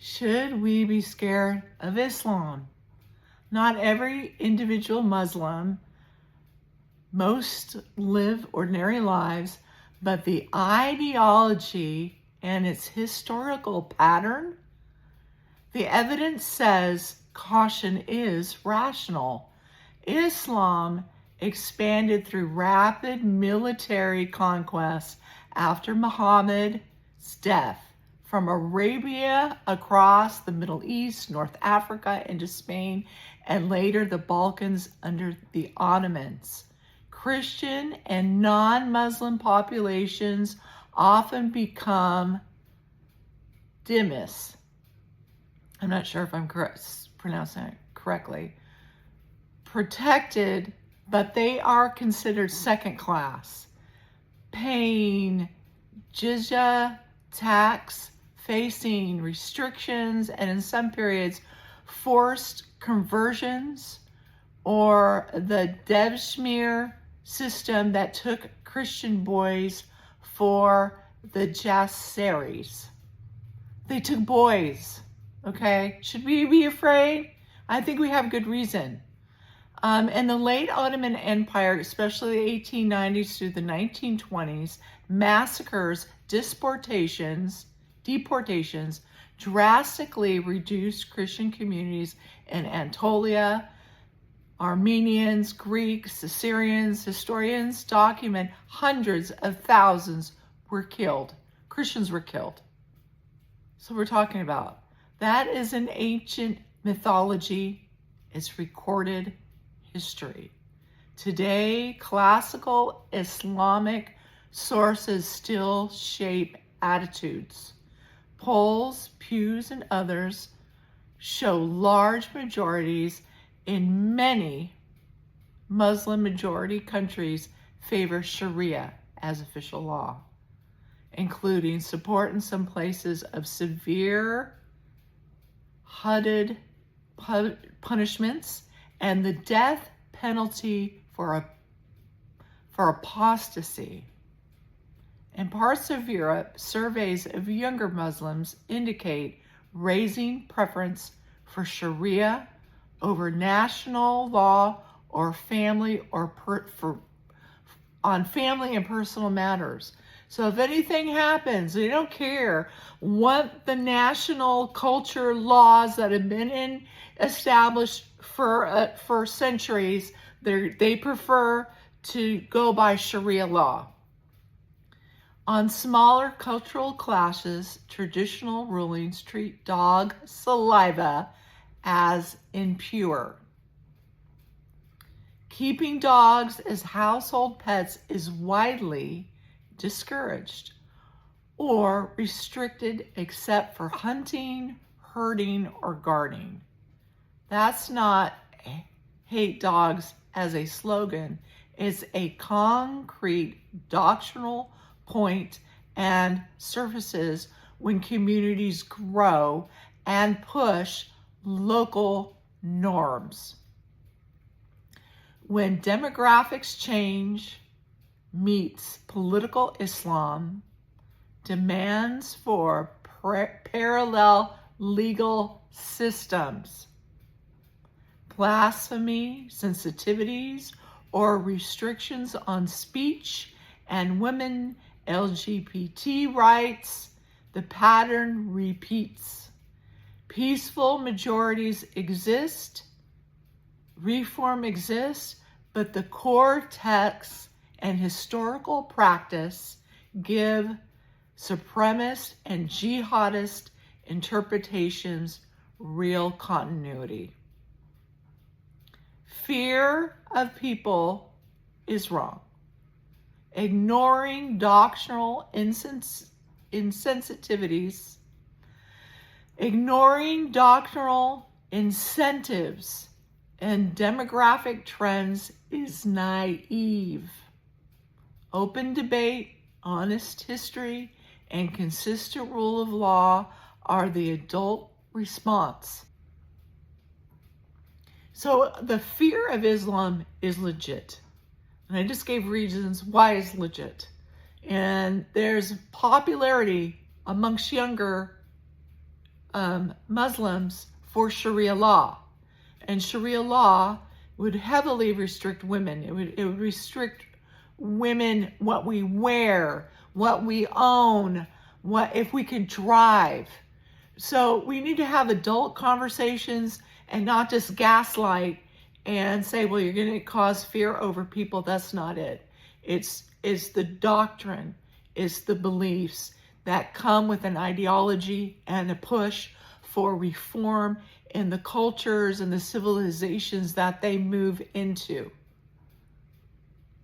Should we be scared of Islam? Not every individual Muslim, most live ordinary lives, but the ideology and its historical pattern, the evidence says caution is rational. Islam expanded through rapid military conquests after Muhammad's death, from Arabia across the Middle East, North Africa, into Spain, and later the Balkans under the Ottomans. Christian and non-Muslim populations often become dhimmis. I'm not sure if I'm pronouncing it correctly. Protected, but they are considered second class, paying jizya tax, facing restrictions, and in some periods, forced conversions, or the Devshmir system that took Christian boys for the Janissaries. They took boys, okay? Should we be afraid? I think we have good reason. In the late Ottoman Empire, especially the 1890s through the 1920s, massacres, deportations drastically reduced Christian communities in Anatolia. Armenians, Greeks, Assyrians, historians document hundreds of thousands were killed. Christians were killed. So we're talking about that is an ancient mythology. It's recorded history. Today, classical Islamic sources still shape attitudes. Polls, Pews, and others show large majorities in many Muslim majority countries favor Sharia as official law, including support in some places of severe haddad punishments and the death penalty for apostasy. In parts of Europe, surveys of younger Muslims indicate raising preference for Sharia over national law or family on family and personal matters. So if anything happens, they don't care what the national culture laws that have been established for centuries. They prefer to go by Sharia law. On smaller cultural clashes, traditional rulings treat dog saliva as impure. Keeping dogs as household pets is widely discouraged or restricted except for hunting, herding, or guarding. That's not hate dogs as a slogan. It's a concrete doctrinal point and surfaces when communities grow and push local norms. When demographics change meets political Islam, demands for parallel legal systems, blasphemy, sensitivities, or restrictions on speech and women LGBT rights, the pattern repeats. Peaceful majorities exist, reform exists, but the core texts and historical practice give supremacist and jihadist interpretations real continuity. Fear of people is wrong. Ignoring doctrinal insensitivities, ignoring doctrinal incentives and demographic trends is naive. Open debate, honest history, and consistent rule of law are the adult response. So the fear of Islam is legit. And I just gave reasons why it's legit. And there's popularity amongst younger Muslims for Sharia law. And Sharia law would heavily restrict women. It would restrict women, what we wear, what we own, what if we can drive. So we need to have adult conversations and not just gaslight and say, well, you're going to cause fear over people. That's not it. It's the doctrine, it's the beliefs that come with an ideology and a push for reform in the cultures and the civilizations that they move into.